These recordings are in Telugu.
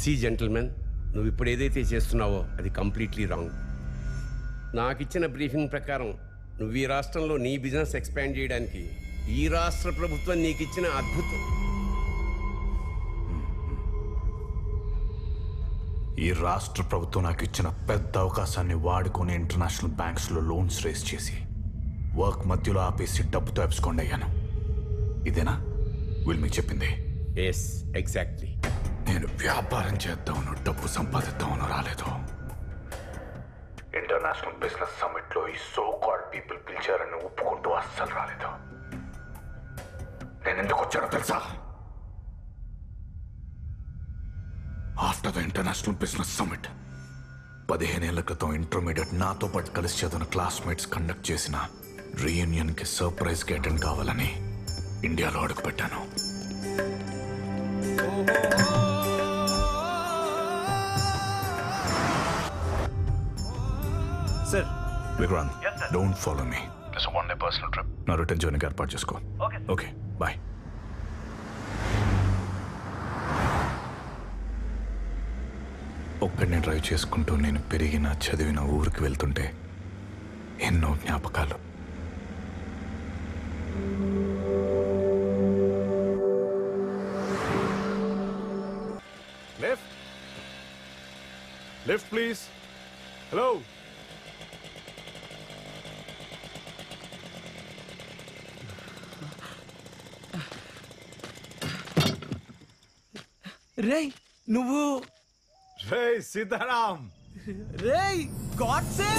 సి జెంటిల్మెన్, నువ్వు ఇప్పుడు ఏదైతే చేస్తున్నావో అది కంప్లీట్లీ రాంగ్. నాకు ఇచ్చిన బ్రీఫింగ్ ప్రకారం నువ్వు ఈ రాష్ట్రంలో నీ బిజినెస్ ఎక్స్పాండ్ చేయడానికి ఈ రాష్ట్ర ప్రభుత్వం నీకు ఇచ్చిన అద్భుతం. ఈ రాష్ట్ర ప్రభుత్వం నాకు ఇచ్చిన పెద్ద అవకాశాన్ని వాడుకొని ఇంటర్నేషనల్ బ్యాంక్స్లో లోన్స్ రేస్ చేసి వర్క్ మధ్యలో ఆపేసి డబ్బుతో ఎప్స్కొండ్ అయ్యాను. ఇదేనా వీళ్ళు మీకు చెప్పింది? Yes, exactly. నేను వ్యాపారం చేద్దామను, డబ్బు సంపాదిద్దామను రాలేదు. ఇంటర్నేషనల్ బిజినెస్ సమ్మిట్ లో ఈ సో కాల్డ్ పీపుల్ పిలిచారని ఒప్పుకుంటూ అస్సలు రాలేదు. నేను ఎందుకు వచ్చానో తెలుసా? After the international business summit 15 ఏళ్ల క్రితం ఇంటర్మీడియట్ నాతో పాటు కలిసి చదివిన క్లాస్మేట్స్ కండక్ట్ చేసిన రీయూనియన్ కి సర్ప్రైజ్ గా అటెండ్ కావాలని ఇండియాలో అడుగుపెట్టాను. Sir. Vikrant, Yes, sir. don't follow me. It's a one-day personal trip. నా రిటర్న్ జర్నీకి ఏర్పాటు చేసుకో. Okay bye. ఒక్కడిని డ్రైవ్ చేసుకుంటూ నేను పెరిగిన చదివిన ఊరికి వెళ్తుంటే ఎన్నో జ్ఞాపకాలు. Left please. హలో. రేయ్ నువ్వు రే సీతారాం. రేయ్ గాడ్సే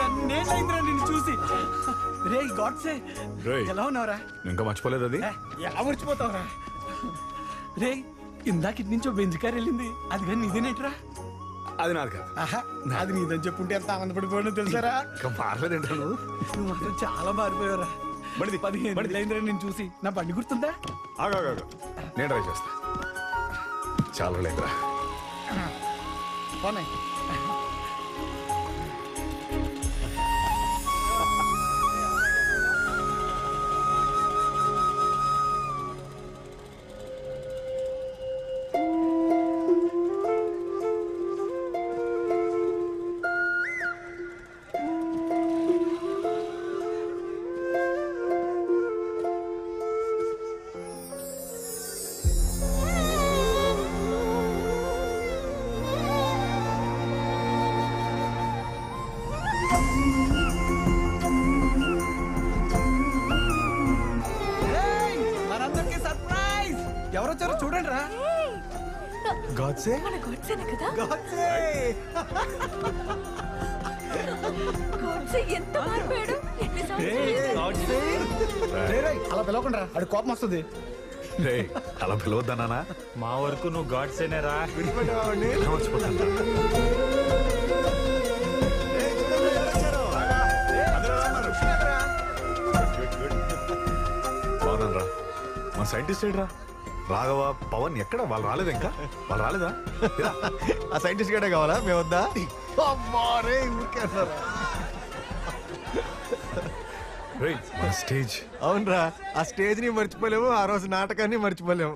ఎన్నేళ్ళైందిరా నిన్ను చూసి. రేయ్ గాడ్సే రేయ్. ఎలా ఉన్నావురా? ఇంకా మర్చిపోలేదు అది. ఎలా మర్చిపోతావురా? రేయ్ ఇందాక ఇటు నుంచో బెంచ్ కార్ వెళ్ళింది, అది కానీ నీదేనేట్రా? అది నాది కాదు. అది నీదని చెప్పుంటే ఎంత ఆనందపడిపోయానో తెలుసారా? ఇంకా మారలేదంటా నువ్వు. నువ్వు మాత్రం చాలా మారిపోయావురా. 15 ఏళ్ళైందిరా నేను చూసి. నా బండి గుర్తుందా? ఆగా నేను డ్రైవ్ చేస్తా. చాలా లేదురా. పోనీ. ఎవరొచ్చారో చూడండి రా. గాడ్సే మన గాడ్సేనే కదా? గాడ్సే గాడ్సే ఎంత మారిపోయాడు. అలా పిలవకుండా అది కోపం వస్తుంది. అలా పిలవద్దనా? మా వరకు నువ్వు గాడ్సేనే రా. బాగున్నారా? మా సైంటిస్ట్ ఏడ్రా? రాఘవ, పవన్ ఎక్కడ? వాళ్ళు రాలేదు ఇంకా? వాళ్ళు రాలేదా? ఆ సైంటిస్ట్ గడే కావాలా? మేము వద్దా? స్టేజ్. అవునరా, ఆ స్టేజ్ ని మర్చిపోలేము, ఆ రోజు నాటకాన్ని మర్చిపోలేము.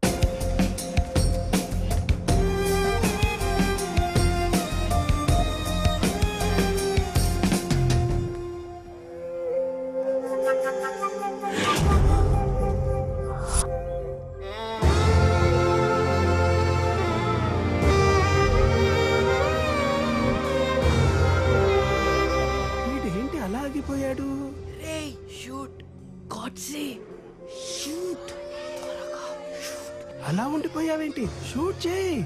అలా ఉండిపోయావేంటి? షూట్ చేయి.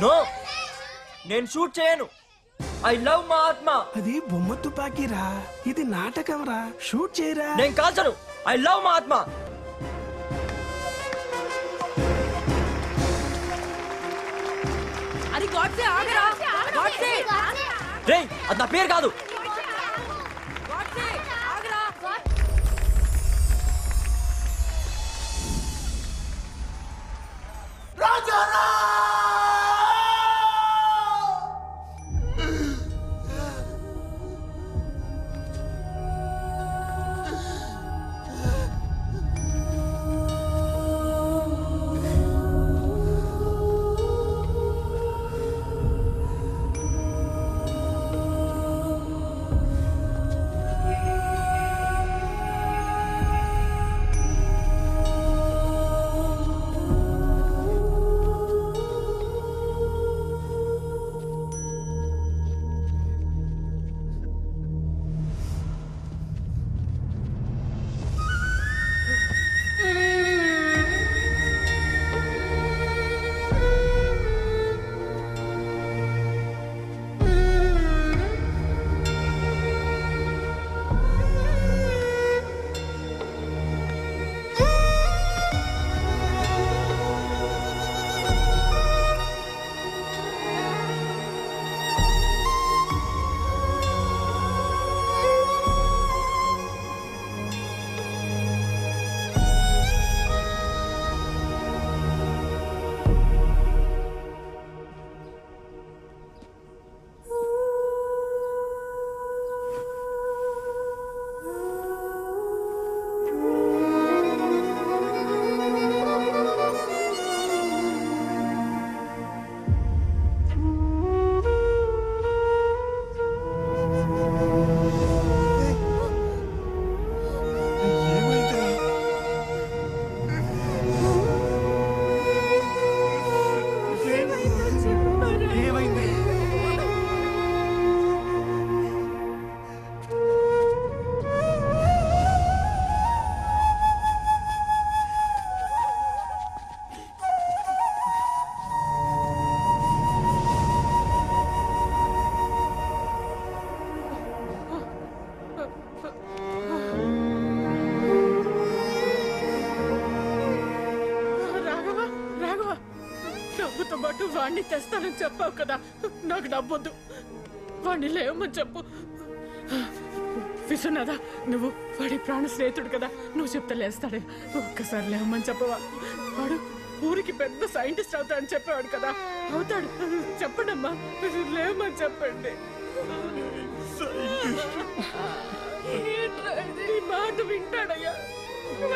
నో, నేను షూట్ చేయను. ఐ లవ్ మా ఆత్మ. అది బొమ్మ తుపాకీరా, ఇది నాటకం రా. షూట్ చేయరా. నేను కాల్చను. ఐ లవ్ మా ఆత్మ. అది గాడ్సే. ఆగరా గాడ్సే. రేయ్ అది నా పేరు కాదు. గాడ్సే ఆగరా. రాజారా వాణ్ణి తెస్తానని చెప్పావు కదా, నాకు డబ్బొద్దు. వాణ్ణి లేవమని చెప్పు. విశ్వనాథ, నువ్వు వాడి ప్రాణ స్నేహితుడు కదా, నువ్వు చెప్తే లేస్తాడే. ఒక్కసారి లేవమని చెప్పవా? వాడు ఊరికి పెద్ద సైంటిస్ట్ అవుతాడని చెప్పేవాడు కదా, అవుతాడు. చెప్పండి అమ్మా, లేవమని చెప్పండి. ఈ మాట వింటాడయ్యా,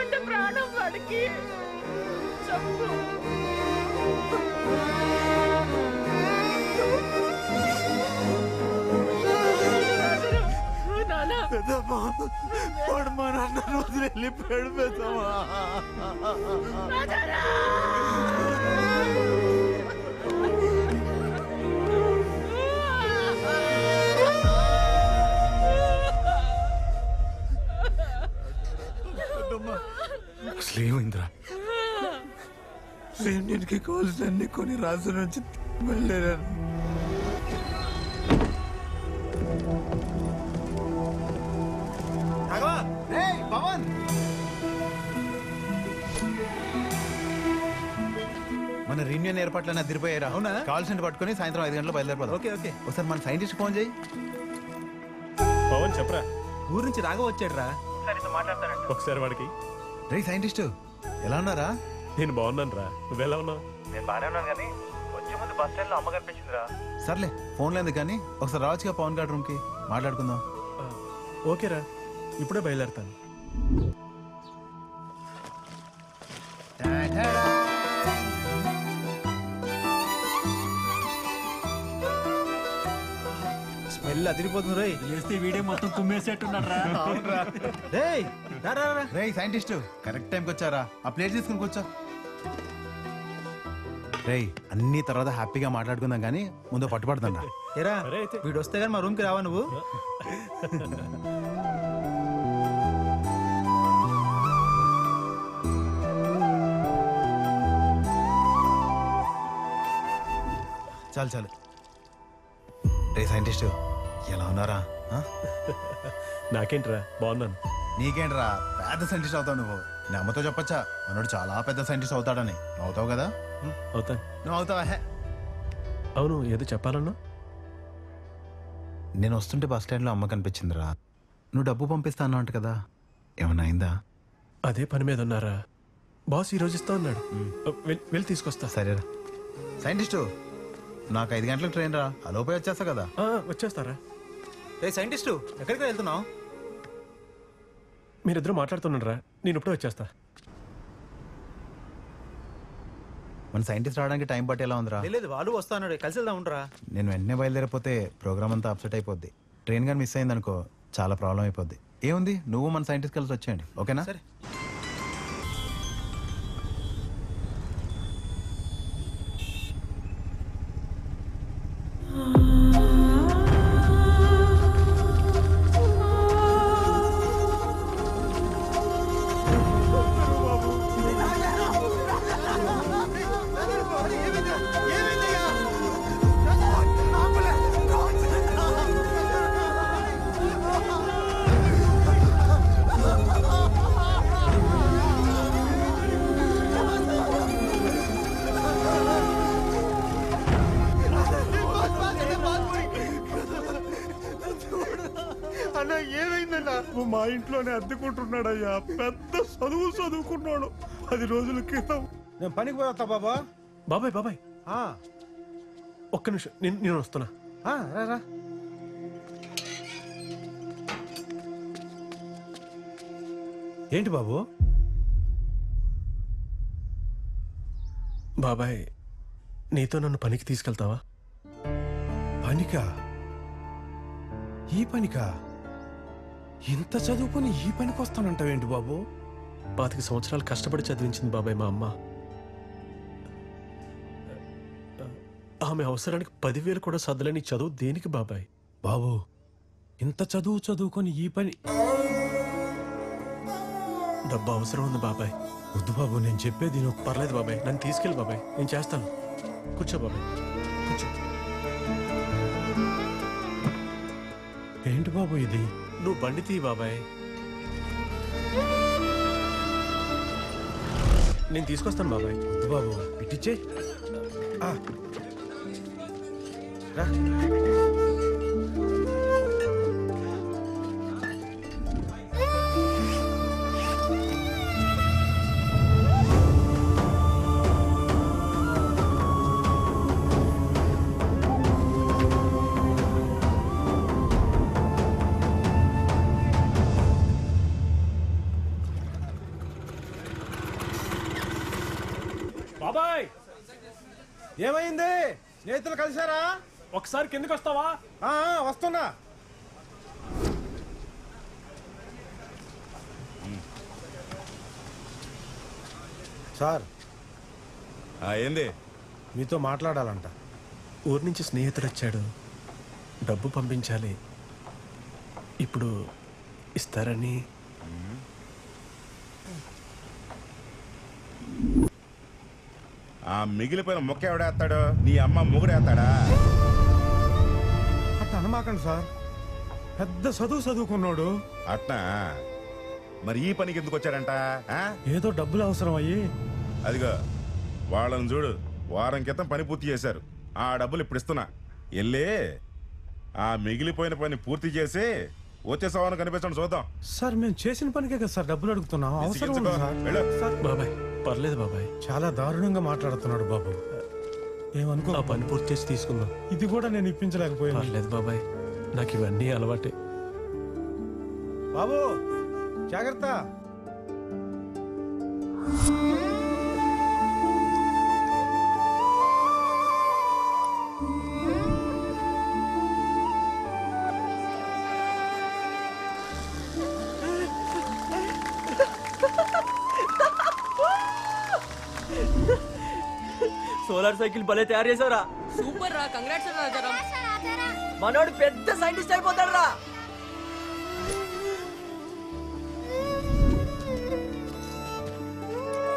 అంటే ప్రాణం వాడికి. చెప్పు. వాడు మా నాన్న రోజు వెళ్ళిపోయాడు పెద్దమ్మా. అసలు ఏమైందిరా? సైన్యానికి కావాల్సిన అన్ని కొన్ని రాజు నుంచి వెళ్ళాను. పవన్, మన రీయూనియన్ ఏర్పాట్లన్నీ అదిరిపోయారా? అవునా? కావాల్సిన పట్టుకుని సాయంత్రం 5 గంటలకు బయలుదేరిపోదాం. Okay okay. ఒకసారి మన సైంటిస్ట్ ఫోన్ చేయి. పవన్ చెప్పరా, ఊరు నుంచి రాఘవ వచ్చాడు రా. ఒకసారి వాడికి. రే సైంటిస్ట్, ఎలా ఉన్నారా? నేను బాగున్నాను రా, నువ్వెలా ఉన్నావు? నేను బాగానే ఉన్నాను కానీ వచ్చే ముందు బస్ స్టాండ్ లో అమ్మ కనిపించిందిరా. సర్లే, ఫోన్ లేదు కానీ ఒకసారి రావచ్చుగా పవన్ గారి రూమ్ కి, మాట్లాడుకుందాం. ఓకేరా, ఇప్పుడే బయలుదేరుతాను. స్మెల్ అదిరిపోతుంది రోయ్. చేస్తే వీడియో మొత్తం కుమ్మేసేట్టున్నాడు రా. రే సైంటిస్ట్, కరెక్ట్ టైంకి వచ్చారా? ఆ ప్లేట్ తీసుకుని కూర్చో. రేయ్, అన్ని తర్వాత హ్యాపీగా మాట్లాడుకుందాం కానీ ముందు పట్టుపడుతున్నా. ఏరా, వీడు వస్తే కానీ మా రూమ్ కి రావా నువ్వు? చాలు చాలు. రే సైంటిస్ట్, ఎలా ఉన్నారా? నాకేంట్రా, బాగున్నాను. నీకేంట్రా, పెద్ద సైంటిస్ట్ అవుతావు నువ్వు. నీ అమ్మతో చెప్పచ్చా, మనోడు చాలా పెద్ద సైంటిస్ట్ అవుతాడని. నువ్వు అవుతావు కదా? అవుతాను. నువ్వు అవుతావా? అవును, ఏదో చెప్పాలన్నా? నేను వస్తుంటే బస్ స్టాండ్లో అమ్మ కనిపించిందిరా. నువ్వు డబ్బు పంపిస్తా అన్నావు అంట కదా, ఏమన్నా అయిందా? అదే పని మీద ఉన్నారా, బాస్ ఈరోజు ఇస్తా అన్నాడు. వెళ్ళి తీసుకొస్తా. సరేరా. సైంటిస్టు, నాకు 5 గంటలకు ట్రైన్ రా, అలోపై వచ్చేస్తా కదా. వచ్చేస్తారా? రే సైంటిస్టు, ఎక్కడికి వెళ్తున్నావు? మీరిద్దరూ మాట్లాడుతున్నారా, నేను ఇప్పుడే వచ్చేస్తా. మన సైంటిస్ట్ రావడానికి టైం పట్టి ఎలా ఉందిరా? లేదు, వాళ్ళు వస్తాను, కలిసి వెళ్దాం. ఉండరా, నేను వెంటనే బయలుదేరిపోతే ప్రోగ్రామ్ అంతా అప్సెట్ అయిపోద్ది. ట్రైన్ కానీ మిస్ అయిందనుకో చాలా ప్రాబ్లం అయిపోద్ది. ఏముంది, నువ్వు మన సైంటిస్ట్ కలిసి వచ్చేయండి, ఓకేనా? సరే. మా ఇంట్లోనే అద్దెకుంటున్నాడయ్యా, పెద్ద చదువు చదువుకున్నాడు. 10 రోజుల క్రితం. నేను పనికి పోతా బాబా. బాబాయ్ బాబాయ్, ఒక్క నిమిషం, నేను వస్తున్నా. రా. ఏంటి బాబు? బాబాయ్, నీతో నన్ను పనికి తీసుకెళ్తావా? పనికా? ఈ పనికా? ఇంత చదువుకొని ఈ పనికి వస్తానంటావేంటి బాబు? 25 సంవత్సరాలు కష్టపడి చదివించింది బాబాయ్ మా అమ్మ. ఆమె అవసరానికి 10,000 కూడా సర్దలేని చదువు దేనికి బాబాయ్? బాబు, ఇంత చదువుకొని ఈ పని? డబ్బు అవసరం ఉంది బాబాయ్. వద్దు బాబు, నేను చెప్పేది నువ్వు. పర్లేదు బాబాయ్, నన్ను తీసుకెళ్ళి బాబాయ్, నేను చేస్తాను. కూర్చో బాబాయ్, కూర్చో. ఏంటి బాబు ఇది? నువ్వు బండి తీ బాబాయ్, నేను తీసుకొస్తాను బాబాయ్. వద్దు బాబు, ఇటిచ్చే. బాబాయ్ ఏమైంది? స్నేహితులు కలిసారా? ఒకసారి కిందకి వస్తావా? వస్తున్నా. సార్ ఏంది? మీతో మాట్లాడాలంట. ఊరి నుంచి స్నేహితుడు వచ్చాడు, డబ్బు పంపించాలి. ఇప్పుడు ఇస్తారని. ఆ మిగిలిపోయిన మొక్క ఎవడేస్తాడు? నీ అమ్మ మొగుడేస్తాడా? అట్లా అనమాకండి సార్, పెద్ద చదువుకున్నాడు. అట్నా? మరి ఈ పనికి ఎందుకు వచ్చాడంట? ఏదో డబ్బులు అవసరం అయ్యి. అదిగో వాళ్ళని చూడు, వారం క్రితం పని పూర్తి చేశారు. ఆ డబ్బులు ఇప్పుడు ఇస్తున్నా. వెళ్ళి ఆ మిగిలిపోయిన పని పూర్తి చేసి వచ్చేసావని కనిపించండి, చూద్దాం. సార్ మేము చేసిన పనికే కదా సార్ డబ్బులు అడుగుతున్నాం. అవసరం ఉంది సార్. బాబాయ్ పర్లేదు బాబాయ్. చాలా దారుణంగా మాట్లాడుతున్నాడు బాబు. ఏమనుకో, ఆ పని పూర్తి చేసి తీసుకుందాం. ఇది కూడా నేను ఇప్పించలేకపోయాను. పర్లేదు బాబాయ్, నాకు ఇవన్నీ అలవాటే. బాబు జాగ్రత్త. సోలార్ సైకిల్ భలే తయారు చేసావురా. సూపర్ రా, కంగ్రాట్స్ రాజారాం. మనోడు పెద్ద సైంటిస్ట్ అయిపోతాడు రా.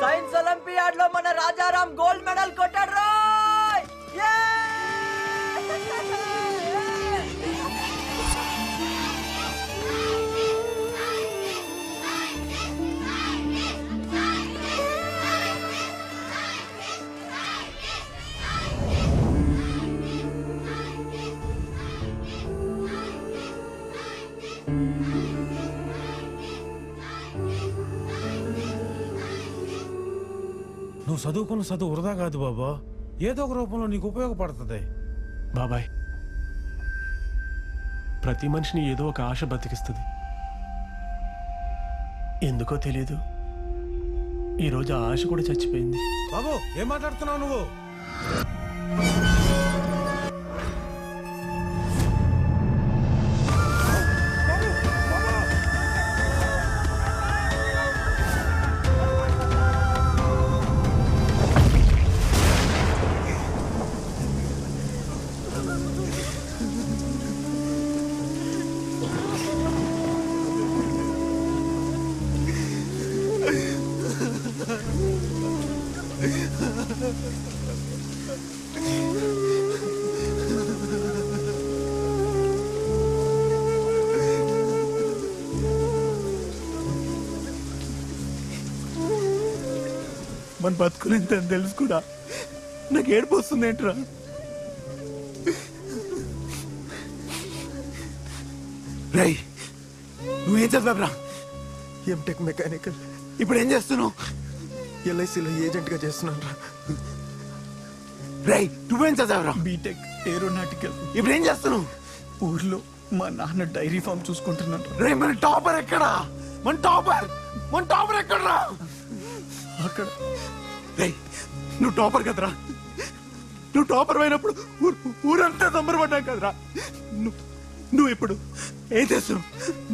సైన్స్ ఒలింపియాడ్ లో మన రాజారాం గోల్డ్ మెడల్ కొట్టాడు రా. నువ్వు చదువుకున్న చదువు వృధా కాదు బాబా, ఏదో ఒక రూపంలో నీకు ఉపయోగపడుతుంది. బాబాయ్, ప్రతి మనిషిని ఏదో ఒక ఆశ బతికిస్తుంది. ఎందుకో తెలియదు, ఈరోజు ఆ ఆశ కూడా చచ్చిపోయింది. బాబు ఏం మాట్లాడుతున్నావు నువ్వు? మన బతుకునేంతని తెలుసు కూడా నాకు ఏడుపు వస్తుంది ఏంట్రా? రై నువ్వేం చదివావురా? MTech mechanical. ఇప్పుడు ఏం చేస్తున్నావు? ఎల్ఐసిలో ఏజెంట్ గా చేస్తున్నాను రా. రై నువ్వేం చదివావురా? BTech aeronautical. ఇప్పుడు ఏం చేస్తున్నావు? ఊర్లో మా నాన్న డైరీ ఫామ్ చూసుకుంటున్నాను. రై మన టాపర్ ఎక్కడా? మన టాపర్ ఎక్కడరా? అక్కడ. రై నువ్వు టాపర్ కదరా? నువ్వు టాపర్ అయినప్పుడు ఊరంతా సంబరపడ్డా కదరా? నువ్వు ఇప్పుడు ఏం చేస్తున్నావు?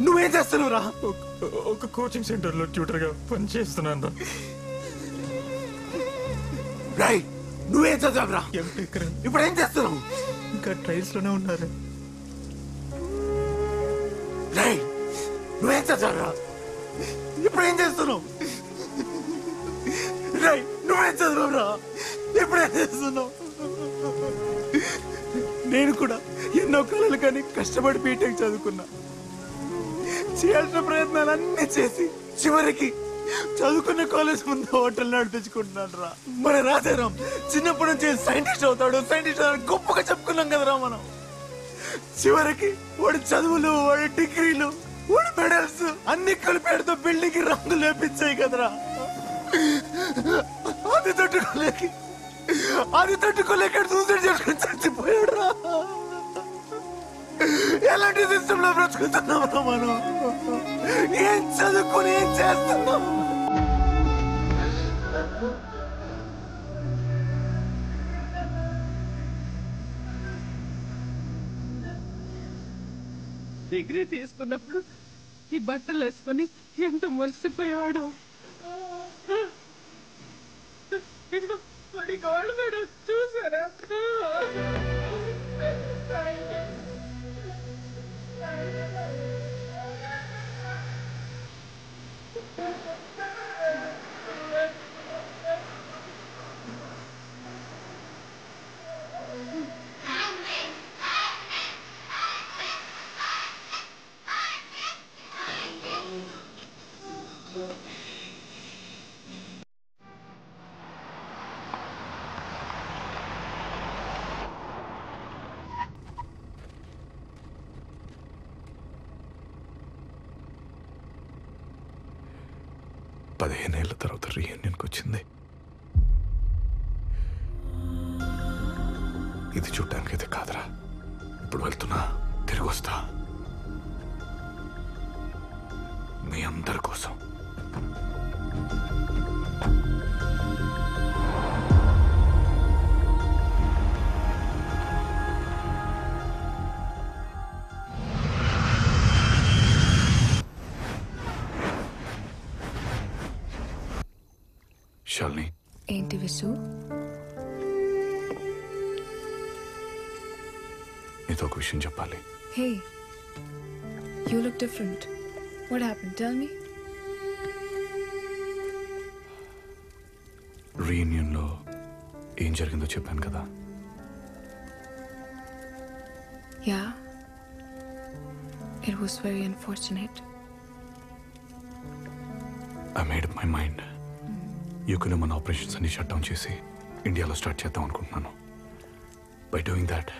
నువ్వేం చేస్తున్నావు రా? ఒక కోచింగ్ సెంటర్ లో ట్యూటర్ గా పని చేస్తున్నాను. రై నువ్వేం చదివావురా? ఎంటెక్. ఇప్పుడు ఏం చేస్తున్నావు? ఇంకా ట్రయల్స్ లోనే ఉన్నారు. రై నువ్వేం చదివావురా? ఇప్పుడు ఏం చేస్తున్నావు? రై నువ్వేం చదివావురా? ఇప్పుడు ఏం చేస్తున్నావు? నేను కూడా ఎన్నో కళలు కానీ కష్టపడి బీటెక్ చదువుకున్నా. చేయాల్సిన ప్రయత్నాలన్నీ చేసి చివరికి చదువుకున్న కాలేజ్ ముందు హోటల్ నడిపించుకుంటున్నాడు రా. మన రాజారాం చిన్నప్పటి నుంచి సైంటిస్ట్ అవుతాడు గొప్పగా చెప్పుకున్నాం కదరా మనం. చివరికి వాడి చదువులు, వాడి డిగ్రీలు, వాడి మెడల్స్ అన్ని కలిపేడుతో బిల్డింగ్ రంగులు లేపించాయి కదరా. అది తట్టుకోలేక సూసైడ్ చేసుకుని చచ్చిపోయాడు రా. ఎలాంటి సిస్టమ్ లో బ్రతుకుతున్నాం మనం? ఏం చదువుకుని ఏం చేస్తున్నాం? డిగ్రీ తీసుకున్నప్పుడు ఈ బట్టలు వేసుకొని ఎంత మురిసిపోయాడు. వాడి కాళ్ళు కూడా చూసారా? పదిహేనేళ్ల తర్వాత రీయూనియన్కి వచ్చింది. ఇది చూడ్డానికి అయితే కాదురా. ఇప్పుడు వెళ్తున్నా, తిరిగి వస్తా మీ అందరి కోసం. శాలిని, ఏంటి విసు? నీతో ఒక విషయం చెప్పాలి. Hey, you look different. What happened? Tell me. రీయూనియన్లో ఏం జరిగిందో చెప్పాను కదా. Yeah, it was very unfortunate. I made up my mind. యూకేలో మన ఆపరేషన్స్ అన్ని షట్ డౌన్ చేసి ఇండియాలో స్టార్ట్ చేద్దాం అనుకుంటున్నాను. By doing that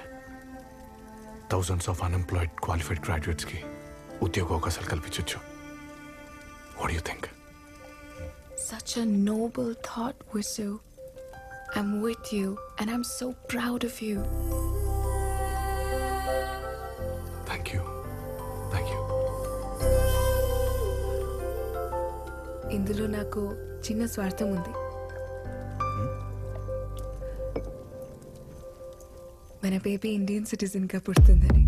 thousands of unemployed qualified గ్రాడ్యుయేట్స్కి ఉద్యోగ అవకాశాలు కల్పించవచ్చు. What do you think? Such a noble thought, Visu. I'm with you and I'm so proud of you. Thank you. Thank you. ఇందులో నాకు చిన్న స్వార్థం ఉంది. మన బేబీ ఇండియన్ సిటిజన్ గా పుడుతుందని.